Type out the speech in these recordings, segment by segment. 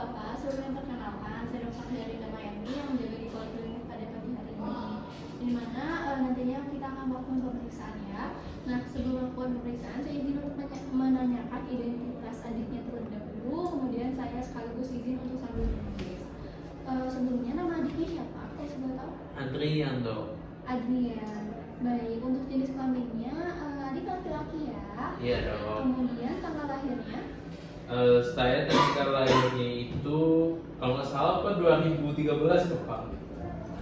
Bapak, sebelumnya perkenalkan, saya Dr. Dari Damayani yang menjaga di Poliklinik pada pagi hari ini. Di mana nantinya kita akan melakukan pemeriksaan ya. Nah, sebelum melakukan pemeriksaan, saya izin untuk menanyakan identitas adiknya terlebih dahulu, kemudian saya sekaligus izin untuk sambil menulis. Sebelumnya nama adiknya siapa? Saya sebelum tahu. Adrian dok. Adrian. Baik, untuk jenis kelaminnya adik laki-laki ya. Iya dok. Kemudian tanggal lahirnya. Saya tanggal lahirnya itu kalau nggak salah Pak 2013 tuh Pak.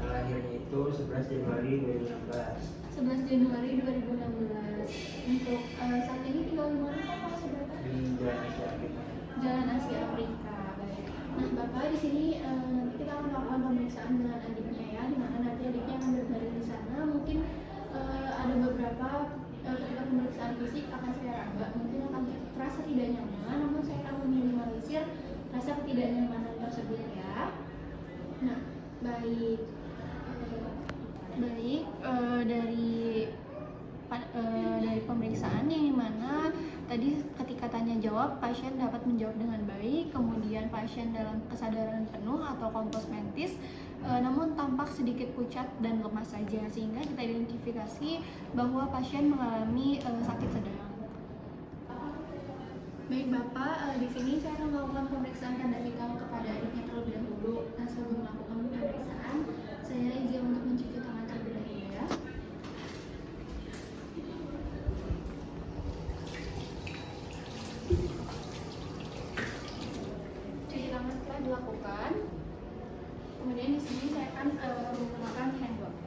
Lahirnya itu 11 Januari 2016. 11 Januari 2016. Untuk saat ini tinggal di mana Pak? Seberapa? Di Jalan Asia Afrika. Jalan Asia Afrika. Baik. Nah, Bapak di sini nanti kita akan melakukan pemeriksaan dengan adiknya ya, di mana nanti adiknya akan berbaring di sana. Mungkin ada beberapa ketika pemeriksaan fisik akan saya raba, mungkin akan terasa tidak nyaman, namun saya akan meminimalisir rasa ketidaknyamanan tersebut ya. Nah, baik. Dari pemeriksaan yang dimana tadi ketika tanya jawab pasien dapat menjawab dengan baik, kemudian pasien dalam kesadaran penuh atau kompos mentis, namun tampak sedikit pucat dan lemas saja, sehingga kita identifikasi bahwa pasien mengalami sakit sedang. Baik Bapak, di sini saya akan melakukan pemeriksaan tanda vital kepada adiknya terlebih dahulu. Nah, sebelum melakukan pemeriksaan, saya izin untuk mencuci tangan terlebih dahulu ya. Cuci tangan telah dilakukan. Kemudian di sini saya akan menggunakan hand glove.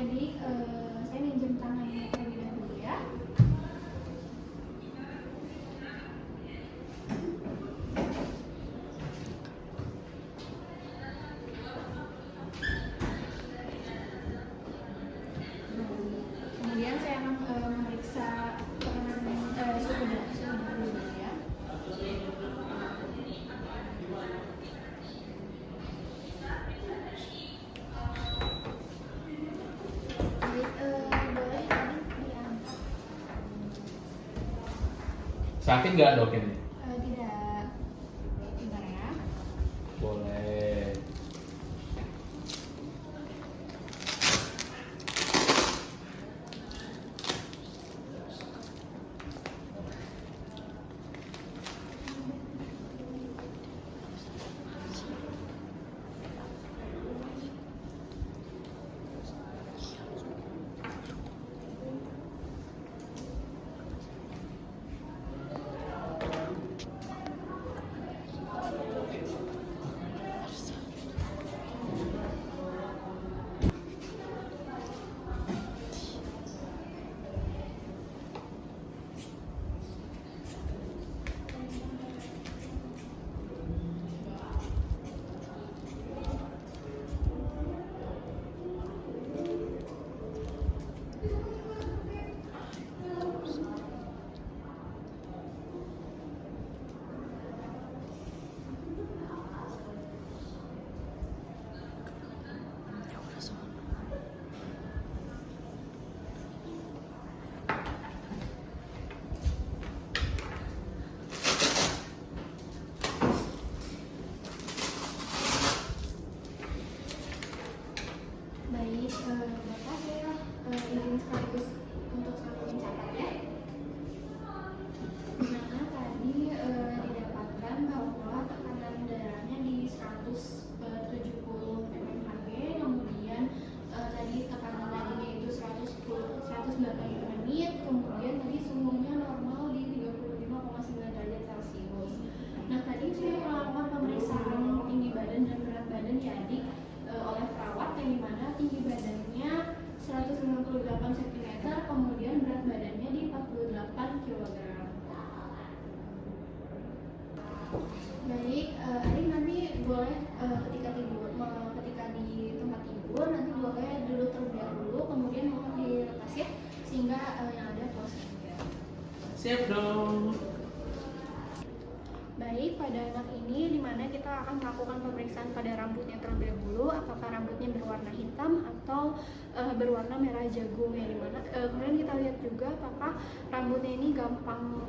Jadi saya minjem tangannya terlebih dahulu ya. Kemudian saya akan memeriksa tekanan suhu darah dulu ya. Baik, boleh tadi diangkat. Sakit nggak dok ini? Tidak. Bentar ya. Boleh. Baik, Bapak saya izin sekaligus untuk satu mencatat ya. Dimana tadi didapatkan bahwa tekanan darahnya di 170 mmHg, kemudian tadi tekanan nadinya itu 108 per menit, kemudian tadi suhunya normal di 35,9 derajat Celcius. Nah, tadi saya melakukan pemeriksaan tinggi badan dan berat badan ya adik oleh perawat, yang dimana tinggi badannya 198 cm, kemudian berat badannya di 48 kg. Baik, adik nanti boleh ketika di tempat tidur nanti boleh dulu terlebih dahulu, kemudian mohon dilepas ya, sehingga yang ada close saja. Siap dong. Baik, pada anak ini dimana kita akan melakukan pemeriksaan pada rambutnya terlebih dahulu, apakah rambutnya berwarna berwarna hitam atau berwarna merah jagung, yang dimana kemudian kita lihat juga apakah rambutnya ini gampang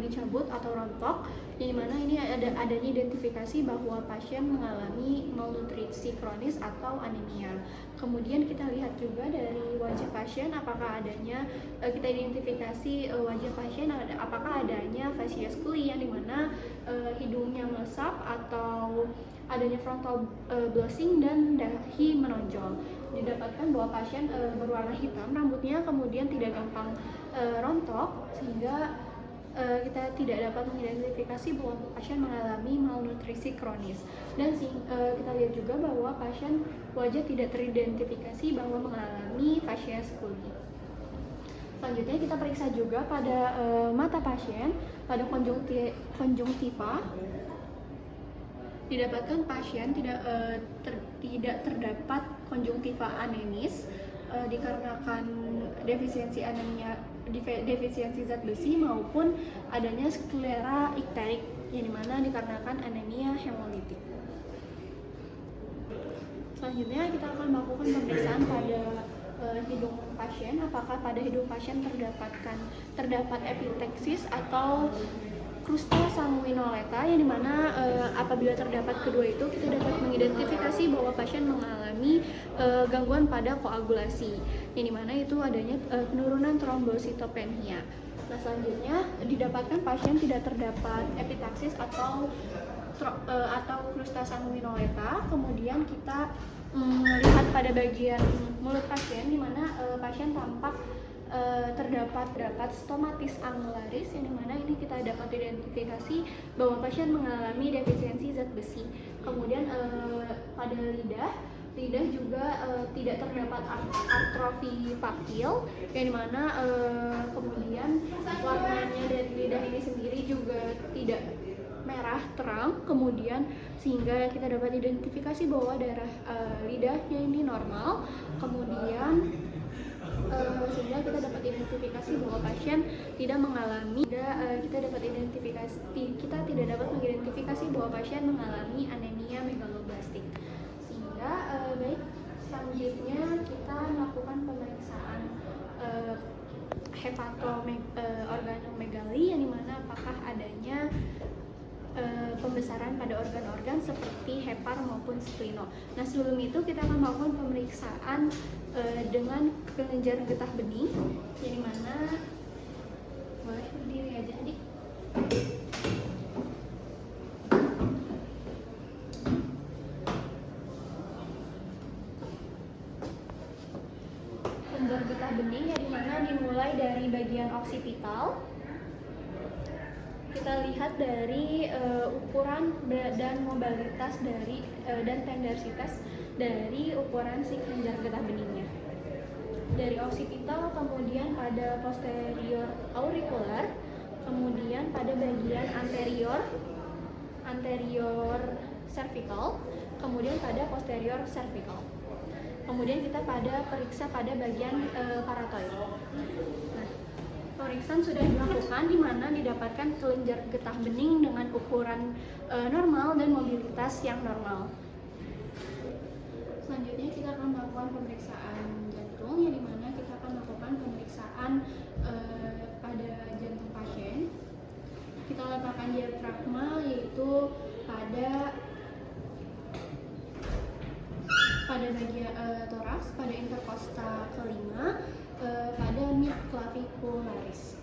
dicabut atau rontok, yang dimana ini adanya identifikasi bahwa pasien mengalami malnutrisi kronis atau anemia. Kemudian kita lihat juga dari wajah pasien apakah adanya kita identifikasi wajah pasien apakah adanya facies sculi, yang dimana hidungnya melesap atau adanya frontal blushing dan dahi menonjol. Didapatkan bahwa pasien berwarna hitam rambutnya, kemudian tidak gampang rontok, sehingga kita tidak dapat mengidentifikasi bahwa pasien mengalami malnutrisi kronis. Dan kita lihat juga bahwa pasien wajah tidak teridentifikasi bahwa mengalami facies sculi. Selanjutnya kita periksa juga pada mata pasien, pada konjungtiva. Didapatkan pasien tidak terdapat konjungtiva anemis dikarenakan defisiensi zat besi maupun adanya sklera ikterik, yang dimana dikarenakan anemia hemolitik. Selanjutnya kita akan melakukan pemeriksaan pada hidung pasien, apakah pada hidung pasien terdapat epiteksis atau krusta sanguinolenta, yang dimana apabila terdapat kedua itu kita dapat mengidentifikasi bahwa pasien mengalami gangguan pada koagulasi, yang dimana itu adanya penurunan trombositopenia. Nah, selanjutnya didapatkan pasien tidak terdapat epitaksis atau krusta sanguinolenta. Kemudian kita melihat pada bagian mulut pasien, di mana pasien tampak terdapat stomatis angularis, yang dimana ini kita dapat identifikasi bahwa pasien mengalami defisiensi zat besi. Kemudian pada lidah juga tidak terdapat atrofi papil, yang dimana kemudian warnanya dari lidah ini sendiri juga tidak merah terang, kemudian sehingga kita dapat identifikasi bahwa darah lidahnya ini normal. Kemudian sehingga kita dapat identifikasi bahwa pasien tidak dapat mengidentifikasi bahwa pasien mengalami anemia megaloblastik. Sehingga baik, selanjutnya kita melakukan pemeriksaan hepatoorganomegali, yang dimana apakah adanya pembesaran pada organ-organ seperti hepar maupun spleno. Nah, sebelum itu kita akan melakukan pemeriksaan dengan kelenjar getah bening, yang dimana boleh berdiri aja, Adik. Kelenjar getah bening, yang dimana dimulai dari bagian oksipital. Kita lihat dari ukuran dan mobilitas dan tendensitas dari ukuran si kelenjar getah beningnya. Dari oksipital, kemudian pada posterior aurikular, kemudian pada bagian anterior cervical, kemudian pada posterior cervical. Kemudian kita periksa pada bagian paratoid. Nah, pemeriksaan sudah dilakukan, di mana didapatkan kelenjar getah bening dengan ukuran normal dan mobilitas yang normal. Selanjutnya kita akan melakukan pemeriksaan jantung, yang dimana kita akan melakukan pemeriksaan pada jantung pasien. Kita letakkan diafragma, yaitu pada bagian toraks, pada interkosta kelima, pada mid clavicularis,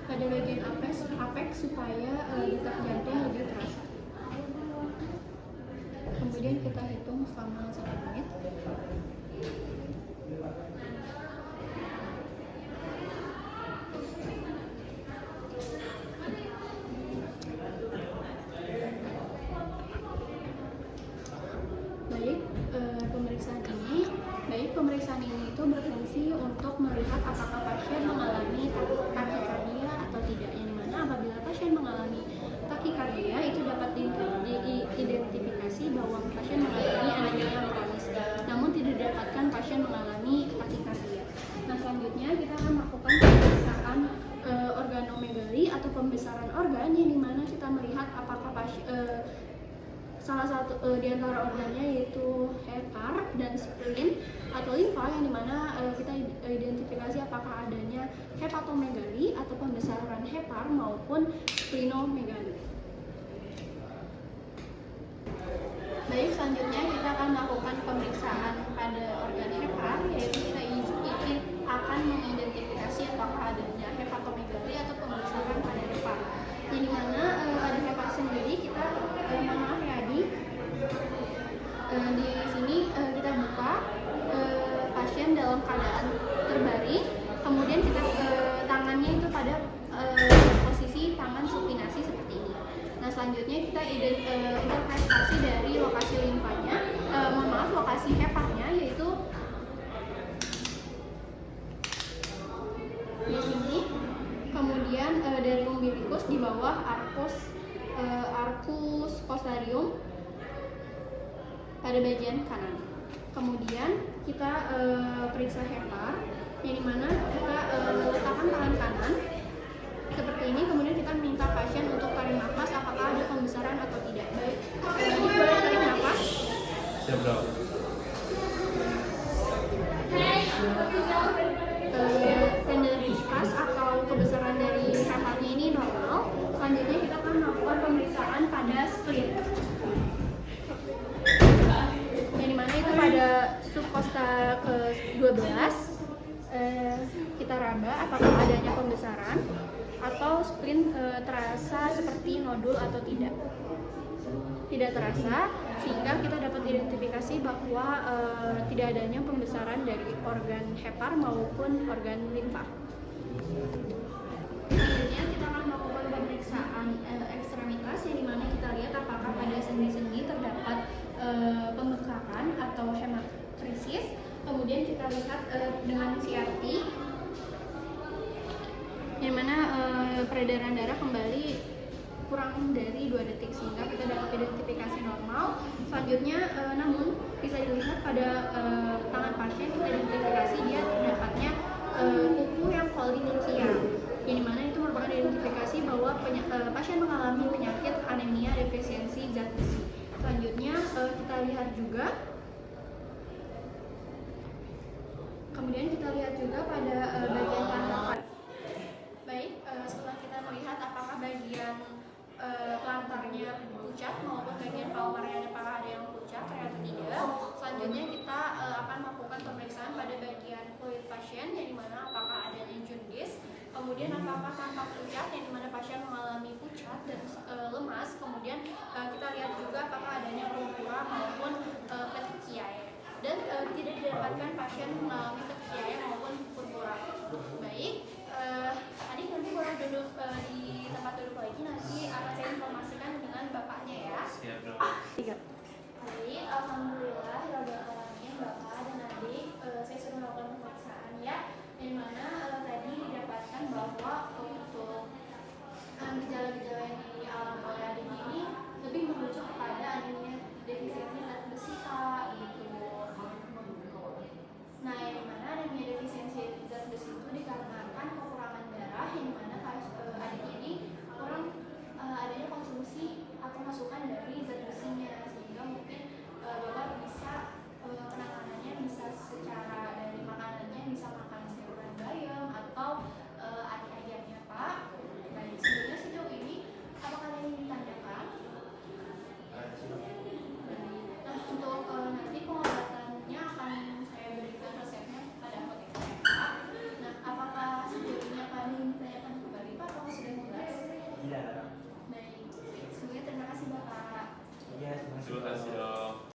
pada bagian apex supaya detak jantung lebih terasa. Kemudian kita hitung selama 1 menit. Pemeriksaan ini itu berfungsi untuk melihat apakah pasien mengalami takikardia atau tidak, yang dimana apabila pasien mengalami takikardia itu dapat diidentifikasi bahwa pasien mengalami anemia kronis, namun tidak didapatkan pasien mengalami takikardia. Nah, selanjutnya kita akan melakukan pemeriksaan organomegali atau pembesaran organ, yang dimana kita melihat apakah salah satu di antara organnya yaitu hepar dan spleen atau limfa, yang dimana kita identifikasi apakah adanya hepatomegali atau pembesaran hepar maupun splenomegali. Baik, selanjutnya kita akan melakukan pemeriksaan pada organ hepar, yaitu kita akan mengidentifikasi apakah adanya hepatomegali atau pembesaran pada hepar. Yang dimana pada hepar sendiri kita maaf ya di sini kita buka pasien dalam keadaan terbaring, kemudian kita tangannya itu pada posisi tangan supinasi seperti ini. Nah, selanjutnya kita interpretasi dari lokasi limfanya, lokasi heparnya, yaitu di sini. Kemudian dari umbilikus di bawah arcus costarium pada bagian kanan. Kemudian kita periksa hepar, yang dimana kita letakkan tangan kanan seperti ini. Kemudian kita minta pasien untuk tarik nafas apakah ada pembesaran atau tidak. Baik, boleh tarik nafas. Siap dok. Tenderitas atau kebesaran dari heparnya ini normal. Selanjutnya kita akan melakukan pemeriksaan pada spleen, yang dimana itu pada subkosta ke-12. Kita raba apakah adanya pembesaran atau spleen terasa seperti nodul atau tidak. Tidak terasa, sehingga kita dapat identifikasi bahwa tidak adanya pembesaran dari organ hepar maupun organ limfa. Selanjutnya kita akan melakukan pemeriksaan ekstremitas, yang dimana kita lihat apakah pada sendi-sendi terdapat pembengkakan atau hematrisis. Kemudian kita lihat dengan CRT, yang mana peredaran darah kembali kurang dari 2 detik, sehingga kita dapat identifikasi normal. Selanjutnya namun bisa dilihat pada tangan pasien kita identifikasi dia terdapatnya kuku yang kolinikia, yang dimana itu merupakan identifikasi bahwa pasien mengalami penyakit anemia defisiensi zat besi. Selanjutnya kita lihat juga, kemudian kita lihat juga pada bagian tanda. Baik, setelah kita melihat apakah bagian plantarnya pucat maupun bagian palmarnya apakah ada yang pucat ternyata tidak, selanjutnya kita akan melakukan pemeriksaan pada bagian kulit pasien, yang dimana apakah adanya jaundice, kemudian apakah tampak pucat, yang dimana pasien mengalami pucat dan lemas. Kemudian kita lihat juga apakah adanya purpura maupun petechiae, dan tidak didapatkan pasien mengalami petechiae maupun purpura. Baik, adik nanti boleh duduk di tempat duduk lagi, nanti akan saya informasikan dengan bapaknya ya. Siap dok. Baik, alhamdulillah ya alamin, bapak dan adik, saya sudah melakukan pemeriksaan ya, di mana tadi didapatkan bahwa untuk gejala-gejala yang dialami oleh adik ini lebih merujuk kepada anemia defisiensi zat besi Kak, gitu. Nah, yang mana anemia defisiensi zat besi itu dikarenakan kekurangan darah, yang mana adik ini kurang adanya konsumsi atau masukan dari zat besinya, sehingga mungkin bapak bisa penanganannya bisa secara dari makanannya bisa makan sayuran bayam atau ayam-ayamnya Pak. Baik, sebenarnya sejauh ini apakah ada yang ditanyakan? Nah, untuk nanti pengobatannya akan saya berikan resepnya pada apoteker Pak. Nah, apakah sejauh ini akan ditanyakan kembali Pak atau sudah jelas? Tidak. Baik, semuanya terima kasih Bapak. Iya, terima kasih. Terima kasih dok.